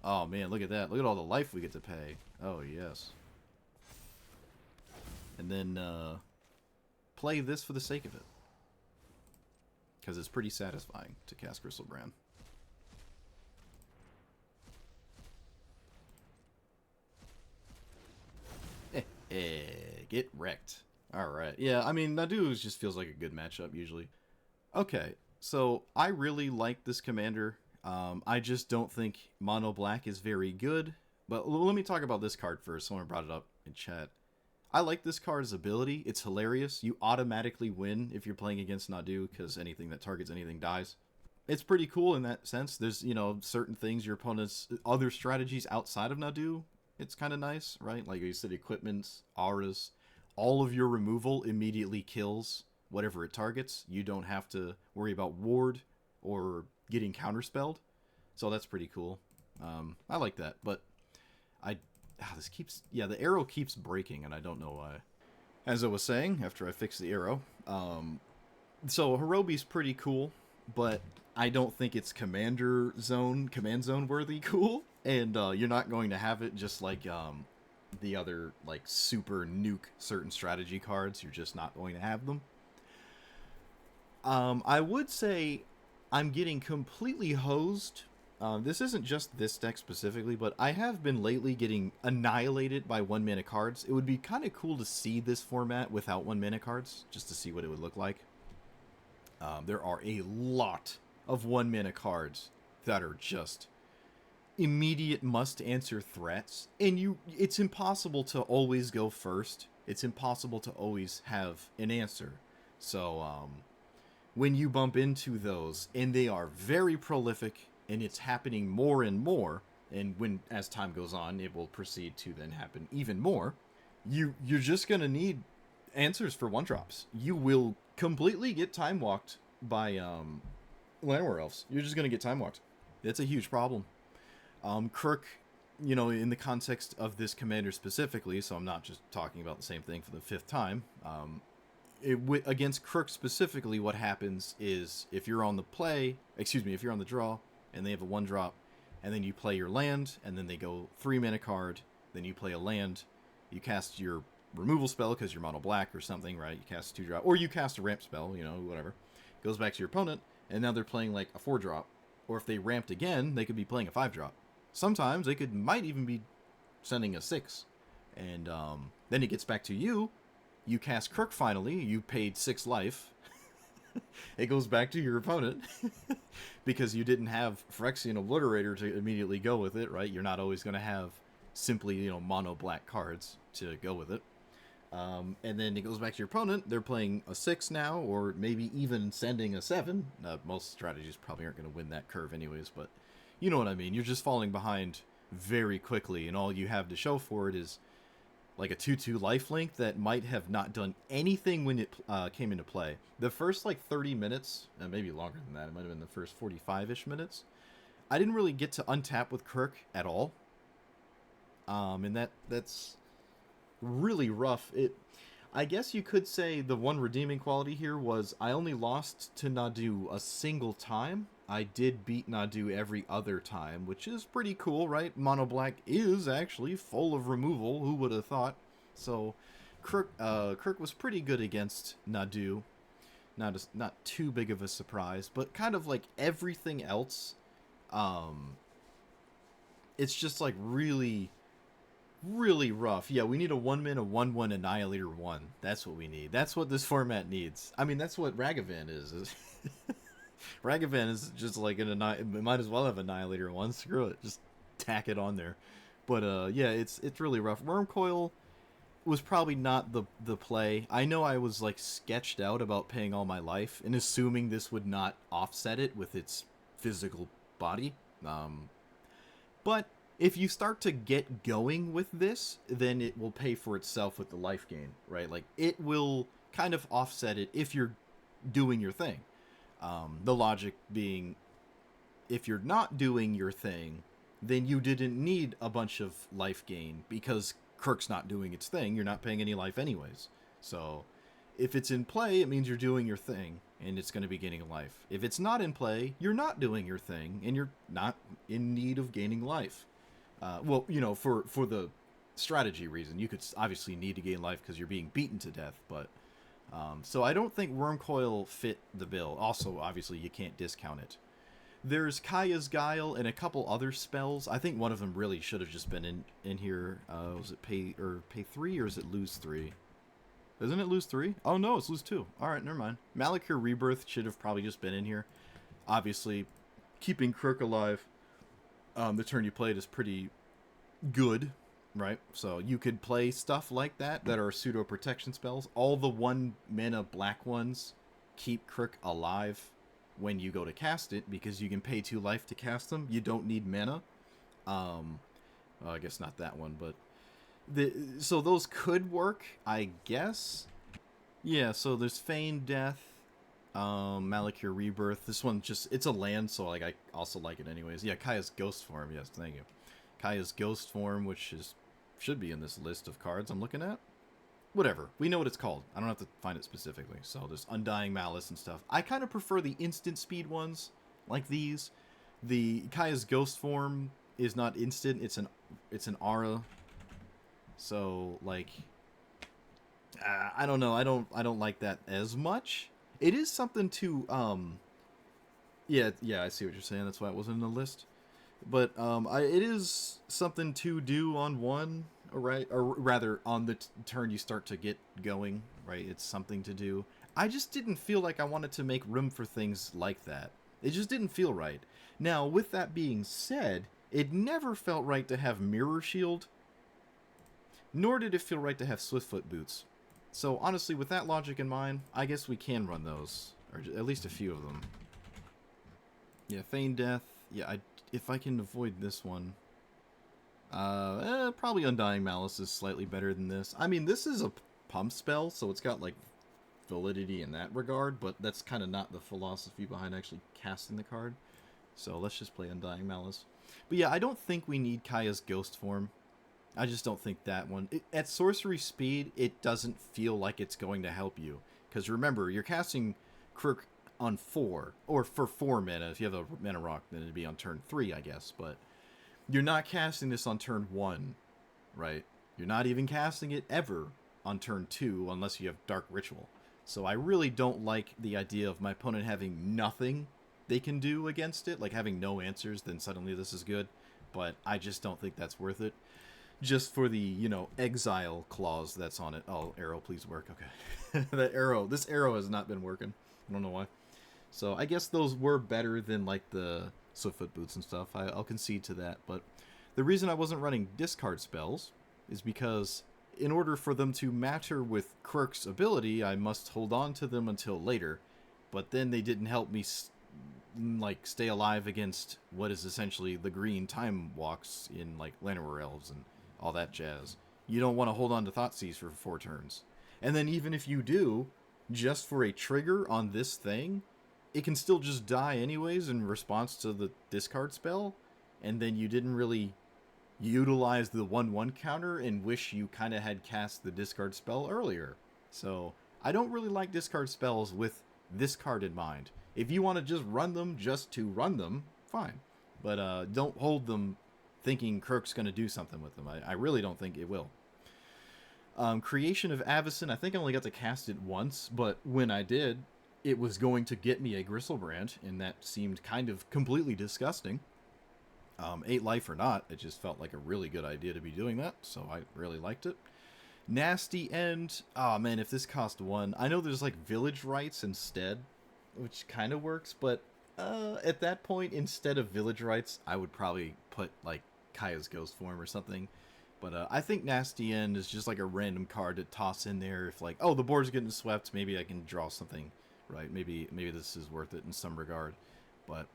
Oh, man, look at that. Look at all the life we get to pay. Oh, yes. And then, play this for the sake of it. Because it's pretty satisfying to cast Gristleband. Get wrecked. Alright. Yeah, I mean, Nadu just feels like a good matchup, usually. Okay, so I really like this commander. I just don't think mono black is very good. But let me talk about this card first. Someone brought it up in chat. I like this card's ability. It's hilarious. You automatically win if you're playing against Nadu because anything that targets anything dies. It's pretty cool in that sense. There's, certain things your opponent's other strategies outside of Nadu. It's kind of nice, right? Like you said, equipments, auras, all of your removal immediately kills whatever it targets. You don't have to worry about ward or getting counterspelled. So that's pretty cool. I like that, but the arrow keeps breaking, and I don't know why. As I was saying, after I fixed the arrow, so Hirobi's pretty cool, but I don't think it's command zone worthy cool, and you're not going to have it just like the other like super nuke certain strategy cards. You're just not going to have them. I would say I'm getting completely hosed. This isn't just this deck specifically, but I have been lately getting annihilated by 1-mana cards. It would be kind of cool to see this format without 1-mana cards, just to see what it would look like. There are a lot of 1-mana cards that are just immediate must-answer threats, and it's impossible to always go first. It's impossible to always have an answer. So, when you bump into those, and they are very prolific, and it's happening more and more, and as time goes on, it will proceed to then happen even more, you're just going to need answers for 1-drops. You will completely get time-walked by Llanowar Elves. You're just going to get time-walked. That's a huge problem. Crook, in the context of this commander specifically, so I'm not just talking about the same thing for the 5th time, against Crook specifically, what happens is if you're on the draw, and they have a 1-drop, and then you play your land, and then they go 3-mana card, then you play a land, you cast your removal spell because you're mono black or something, right? You cast a 2-drop, or you cast a ramp spell, whatever. Goes back to your opponent, and now they're playing like a 4-drop, or if they ramped again, they could be playing a 5-drop. Sometimes they might even be sending a 6, and then it gets back to you. You cast Crook finally. You paid 6 life. It goes back to your opponent because you didn't have Phyrexian Obliterator to immediately go with it, right? You're not always going to have simply, mono black cards to go with it. And then it goes back to your opponent. They're playing a 6 now, or maybe even sending a 7. Most strategies probably aren't going to win that curve anyways, but you know what I mean. You're just falling behind very quickly, and all you have to show for it is like a 2/2 lifelink that might have not done anything when it came into play. The first 30 minutes, maybe longer than that, it might have been the first 45-ish minutes, I didn't really get to untap with Kirk at all. And that's really rough. I guess you could say the one redeeming quality here was I only lost to Nadu a single time. I did beat Nadu every other time, which is pretty cool, right? Mono Black is actually full of removal. Who would have thought? So, Kirk was pretty good against Nadu. Not too big of a surprise, but kind of like everything else, it's just really, really rough. Yeah, we need a 1-mana 1/1 Annihilator 1. That's what we need. That's what this format needs. I mean, that's what Ragavan is. Ragavan is just like it might as well have Annihilator 1. Screw it. Just tack it on there. But yeah, it's really rough. Wormcoil was probably not the play. I know I was sketched out about paying all my life and assuming this would not offset it with its physical body. But if you start to get going with this, then it will pay for itself with the life gain, right? It will kind of offset it if you're doing your thing. The logic being, if you're not doing your thing, then you didn't need a bunch of life gain because Kirk's not doing its thing. You're not paying any life anyways. So if it's in play, it means you're doing your thing and it's going to be gaining life. If it's not in play, you're not doing your thing and you're not in need of gaining life. Well, for the strategy reason, you could obviously need to gain life because you're being beaten to death, but so I don't think Wormcoil fit the bill. Also, obviously, you can't discount it. There's Kaya's Guile and a couple other spells. I think one of them really should have just been in here. Was it pay 3 or is it lose 3? Isn't it lose 3? Oh no, it's lose 2. All right, never mind. Malakir Rebirth should have probably just been in here. Obviously, keeping Crook alive the turn you played is pretty good, right? So you could play stuff like that are pseudo protection spells. All the 1 mana black ones keep Crook alive when you go to cast it, because you can pay 2 life to cast them. You don't need mana. Well, I guess not that one, but so those could work, I guess. Yeah, so there's Feigned Death, Malakir Rebirth. This one it's a land, so like I also like it anyways. Yeah, Kaya's Ghost Form. Yes, thank you. Kaya's Ghost Form, which should be in this list of cards I'm looking at. Whatever. We know what it's called. I don't have to find it specifically. So there's Undying Malice and stuff. I kind of prefer the instant speed ones, like these. The Kaya's Ghost Form is not instant. It's an aura. So like, I don't know. I don't like that as much. It is something to yeah, I see what you're saying. That's why it wasn't in the list. But it is something to do on one, right? Or rather, on the turn you start to get going, right? It's something to do. I just didn't feel like I wanted to make room for things like that. It just didn't feel right. Now, with that being said, it never felt right to have Mirror Shield, nor did it feel right to have Swiftfoot Boots. So, honestly, with that logic in mind, I guess we can run those, or at least a few of them. Yeah, Feigned Death. Yeah, if I can avoid this one. Probably Undying Malice is slightly better than this. I mean, this is a pump spell, so it's got, like, validity in that regard, but that's kind of not the philosophy behind actually casting the card. So let's just play Undying Malice. But yeah, I don't think we need Kaya's Ghost Form. I just don't think that one. At sorcery speed, it doesn't feel like it's going to help you. Because remember, you're casting Crook on 4, or for 4 mana. If you have a mana rock, then it'd be on turn 3, I guess. But you're not casting this on turn 1, right? You're not even casting it ever on turn 2, unless you have Dark Ritual. So I really don't like the idea of my opponent having nothing they can do against it, like having no answers, then suddenly this is good. But I just don't think that's worth it. Just for the, exile clause that's on it. Oh, arrow, please work. Okay. This arrow has not been working. I don't know why. So I guess those were better than, like, the Swiftfoot Boots and stuff. I'll concede to that. But the reason I wasn't running discard spells is because in order for them to matter with Quirk's ability, I must hold on to them until later. But then they didn't help me, stay alive against what is essentially the green time walks in, like, Llanowar Elves and all that jazz. You don't want to hold on to Thoughtseize for 4 turns. And then even if you do, just for a trigger on this thing, it can still just die anyways in response to the discard spell. And then you didn't really utilize the 1/1 counter and wish you kind of had cast the discard spell earlier. So I don't really like discard spells with this card in mind. If you want to just run them just to run them, fine. But don't hold them thinking Kirk's going to do something with them. I really don't think it will. Creation of Avacyn, I think I only got to cast it once, but when I did, it was going to get me a Gristlebrand, and that seemed kind of completely disgusting. 8 life or not, it just felt like a really good idea to be doing that, so I really liked it. Nasty End, oh man, if this cost 1, I know there's like Village Rites instead, which kind of works, but at that point, instead of Village Rites, I would probably put like Kaya's Ghost Form or something. But I think Nasty End is just like a random card to toss in there if like, oh, the board's getting swept, maybe I can draw something, right? Maybe this is worth it in some regard. But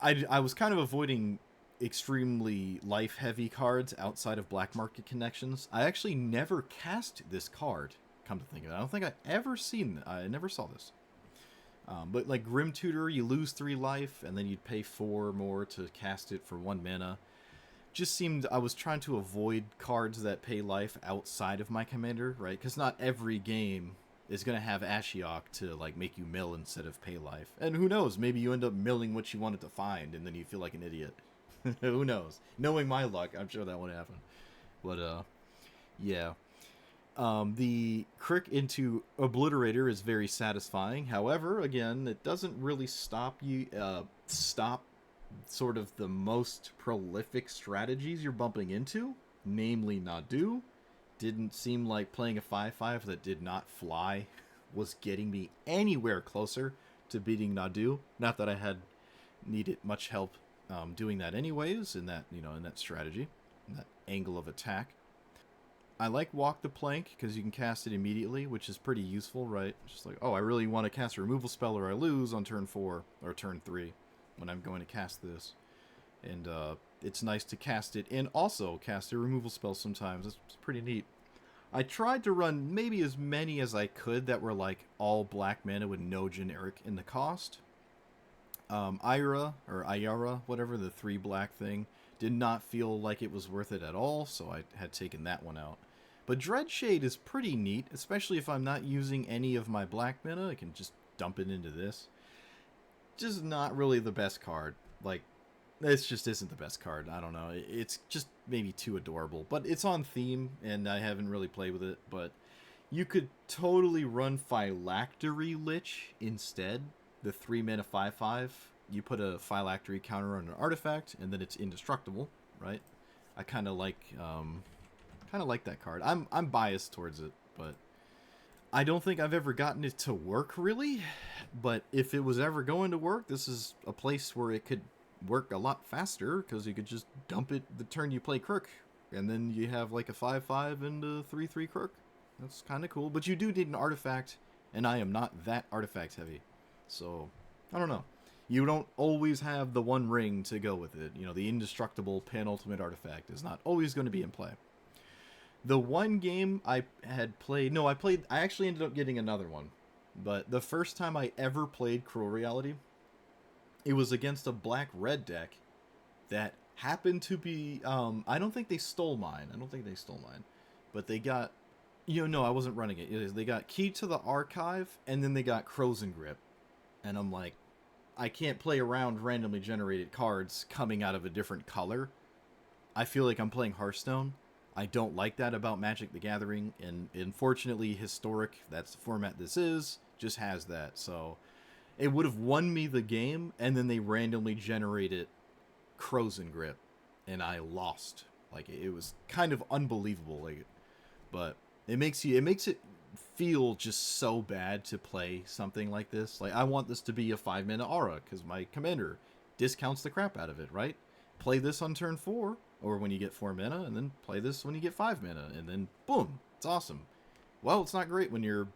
I was kind of avoiding extremely life-heavy cards outside of black market connections. I actually never cast this card, come to think of it. I don't think I never saw this. But like Grim Tutor, you lose 3 life, and then you'd pay 4 more to cast it for 1 mana. Just seemed I was trying to avoid cards that pay life outside of my commander, right? Because not every game is going to have Ashiok to like make you mill instead of pay life. And who knows, maybe you end up milling what you wanted to find, and then you feel like an idiot. Who knows? Knowing my luck, I'm sure that would happen. But, yeah. The Crick into Obliterator is very satisfying. However, again, it doesn't really stop sort of the most prolific strategies you're bumping into, namely Nadu. Didn't seem like playing a 5/5 that did not fly was getting me anywhere closer to beating Nadu. Not that I had needed much help doing that anyways in that, in that strategy, in that angle of attack. I like Walk the Plank because you can cast it immediately, which is pretty useful, right? Just like, oh, I really want to cast a removal spell or I lose on turn 4 or turn 3 when I'm going to cast this. And it's nice to cast it and also cast a removal spell sometimes. It's pretty neat. I tried to run maybe as many as I could that were like all black mana with no generic in the cost. Ayara, whatever, the 3 black thing, did not feel like it was worth it at all, so I had taken that one out. But Dreadshade is pretty neat, especially if I'm not using any of my black mana. I can just dump it into this. Just not really the best card. Like, this just isn't the best card. I don't know. It's just maybe too adorable. But it's on theme, and I haven't really played with it. But you could totally run Phylactery Lich instead. The 3 mana 5/5. You put a Phylactery counter on an artifact, and then it's indestructible, right? I kind of like that card. I'm biased towards it, but I don't think I've ever gotten it to work really. But if it was ever going to work, this is a place where it could work a lot faster because you could just dump it the turn you play Crook, and then you have like a 5/5 and a 3/3 Crook. That's kind of cool. But you do need an artifact, and I am not that artifact heavy, so I don't know. You don't always have the one ring to go with it. The indestructible penultimate artifact is not always going to be in play. The one game I had played... No, I actually ended up getting another one. But the first time I ever played Cruel Reality, it was against a black-red deck that happened to be... I don't think they stole mine. But they got... No, I wasn't running it. They got Key to the Archive, and then they got Crows and Grip. And I'm like, I can't play around randomly generated cards coming out of a different color. I feel like I'm playing Hearthstone. I don't like that about Magic the Gathering, and unfortunately Historic, that's the format this is, just has that. So it would have won me the game, and then they randomly generated Crows and Grip, and I lost. Like, it was kind of unbelievable. Like, but it makes it feel just so bad to play something like this. Like, I want this to be a 5 mana aura because my commander discounts the crap out of it, right? Play this on turn 4 or when you get 4 mana, and then play this when you get 5 mana, and then boom, it's awesome. Well, it's not great when your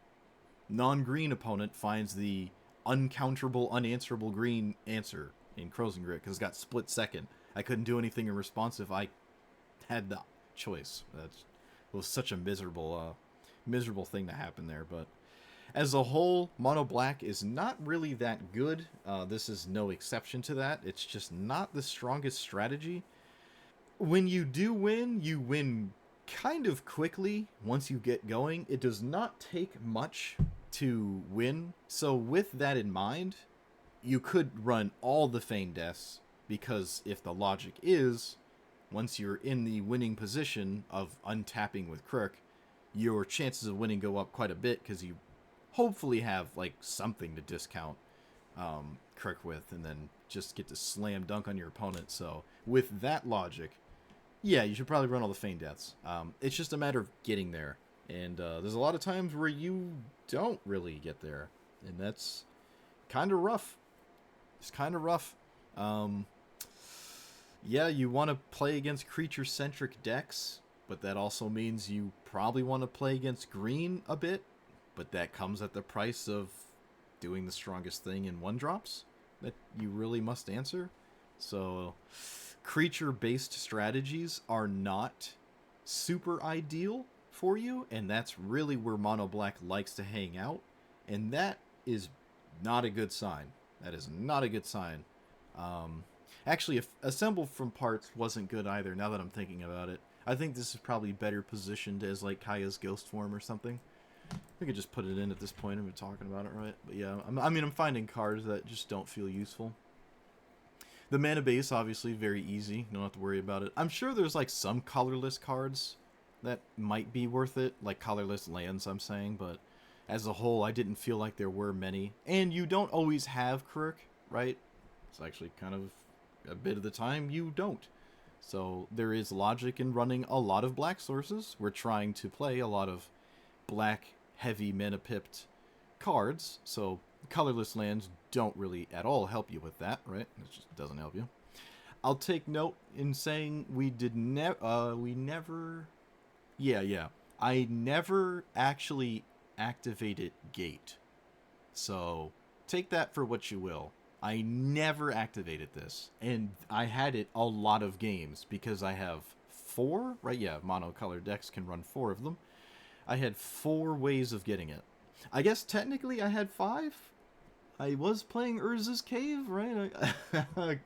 non-green opponent finds the uncounterable, unanswerable green answer in Crows and Grit because it's got split second. I couldn't do anything in response if I had the choice. It was such a miserable thing to happen there. But as a whole, mono black is not really that good. This is no exception to that. It's just not the strongest strategy. When you do win, you win kind of quickly once you get going. It does not take much to win. So with that in mind, you could run all the Feign Deaths, because if the logic is, once you're in the winning position of untapping with Crook, your chances of winning go up quite a bit because you hopefully have like something to discount Crook with, and then just get to slam dunk on your opponent. So with that logic, yeah, you should probably run all the Feign Deaths. It's just a matter of getting there, and there's a lot of times where you don't really get there, and that's kind of rough. It's kind of rough. Yeah, you want to play against creature-centric decks, but that also means you probably want to play against green a bit, but that comes at the price of doing the strongest thing in 1-drops that you really must answer. So creature-based strategies are not super ideal for you, and that's really where mono black likes to hang out, and that is not a good sign. That is not a good sign. Actually, if Assemble from Parts wasn't good either, now that I'm thinking about it. I think this is probably better positioned as like Kaya's Ghost Form or something. We could just put it in at this point if we're talking about it, right? But yeah, I'm finding cards that just don't feel useful. The mana base, obviously, very easy. You don't have to worry about it. I'm sure there's like some colorless cards that might be worth it, like colorless lands, I'm saying, but as a whole, I didn't feel like there were many. And you don't always have Crook, right? It's actually kind of a bit of the time you don't. So there is logic in running a lot of black sources. We're trying to play a lot of black heavy mana pipped cards, so Colorless lands don't really at all help you with that, right? It just doesn't help you. I'll take note in saying we never, yeah. I never actually activated Gate. So take that for what you will. I never activated this, and I had it a lot of games because I have four, right? Yeah, monocolor decks can run four of them. I had four ways of getting it. I guess technically I had five. I was playing Urza's Cave, right? I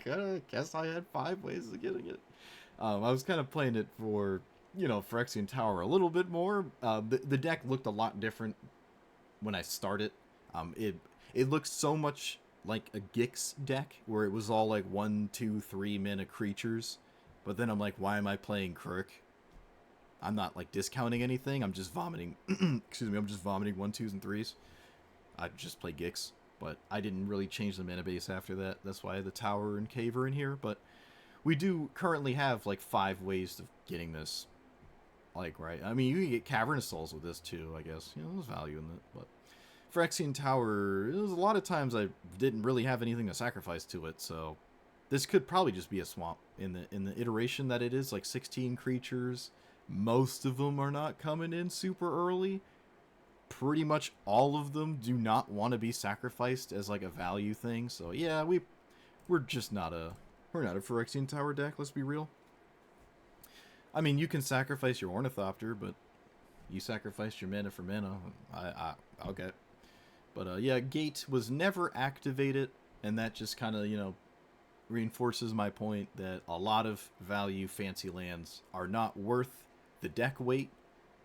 guess I had five ways of getting it. I was kind of playing it for, Phyrexian Tower a little bit more. The deck looked a lot different when I started. It looked so much like a Gix deck, where it was all like 1, 2, 3 mana creatures. But then I'm like, why am I playing Kirk? I'm not like discounting anything. I'm just vomiting. Excuse me. I'm just vomiting 1, 2s, and 3s. I just play Gix, but I didn't really change the mana base after that. That's why the tower and cave are in here. But we do currently have like 5 ways of getting this. Like, right? I mean, you can get Cavernous Souls with this too, I guess. There's value in it. But Phyrexian Tower, there's a lot of times I didn't really have anything to sacrifice to it, so this could probably just be a swamp in the iteration that it is, like 16 creatures. Most of them are not coming in super early. Pretty much all of them do not want to be sacrificed as like a value thing. So yeah, we're just not we're not a Phyrexian Tower deck, let's be real. I mean, you can sacrifice your Ornithopter, but you sacrificed your mana for mana. Okay. But yeah, Gate was never activated, and that just kind of, reinforces my point that a lot of value fancy lands are not worth the deck weight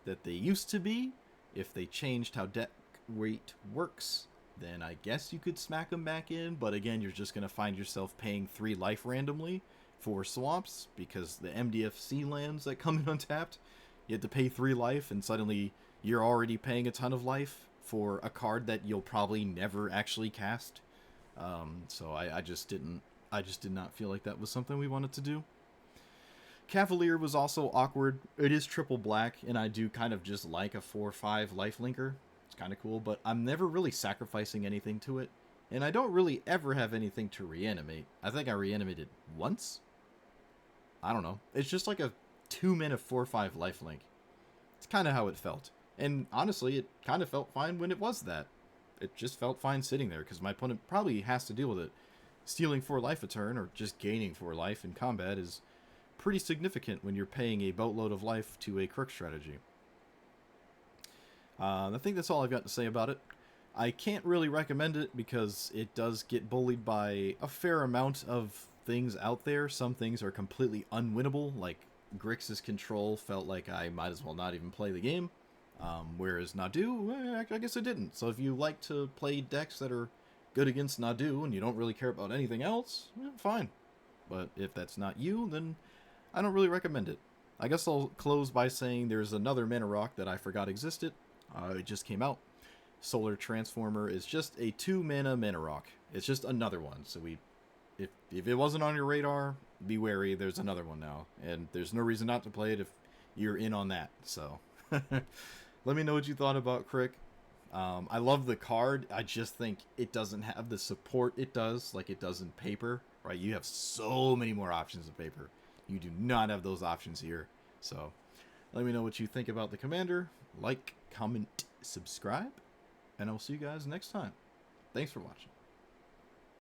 that they used to be. If they changed how deck weight works, then I guess you could smack them back in, but again, you're just going to find yourself paying 3 life randomly for swamps, because the MDFC lands that come in untapped, you have to pay 3 life, and suddenly you're already paying a ton of life for a card that you'll probably never actually cast. So I just did not feel like that was something we wanted to do. Cavalier was also awkward. It is triple black, and I do kind of just like a 4/5 life linker. It's kind of cool, but I'm never really sacrificing anything to it, and I don't really ever have anything to reanimate. I think I reanimated once. I don't know. It's just like a 2-mana 4/5 life link. It's kind of how it felt. And honestly, it kind of felt fine when it was that. It just felt fine sitting there, because my opponent probably has to deal with it. Stealing 4 life a turn, or just gaining 4 life in combat, is pretty significant when you're paying a boatload of life to a Crook strategy. I think that's all I've got to say about it. I can't really recommend it because it does get bullied by a fair amount of things out there. Some things are completely unwinnable, like Grixis Control felt like I might as well not even play the game. Whereas Nadu, I guess I didn't. So if you like to play decks that are good against Nadu and you don't really care about anything else, fine. But if that's not you, then I don't really recommend it. I guess I'll close by saying there's another mana rock that I forgot existed. It just came out. Solar Transformer is just a 2-mana mana rock. It's just another one. So if it wasn't on your radar, be wary. There's another one now, and there's no reason not to play it if you're in on that. So let me know what you thought about Crick. I love the card. I just think it doesn't have the support it does, like it does in paper. Right? You have so many more options in paper. You do not have those options here. So let me know what you think about the commander. Like, comment, subscribe, and I'll see you guys next time. Thanks for watching.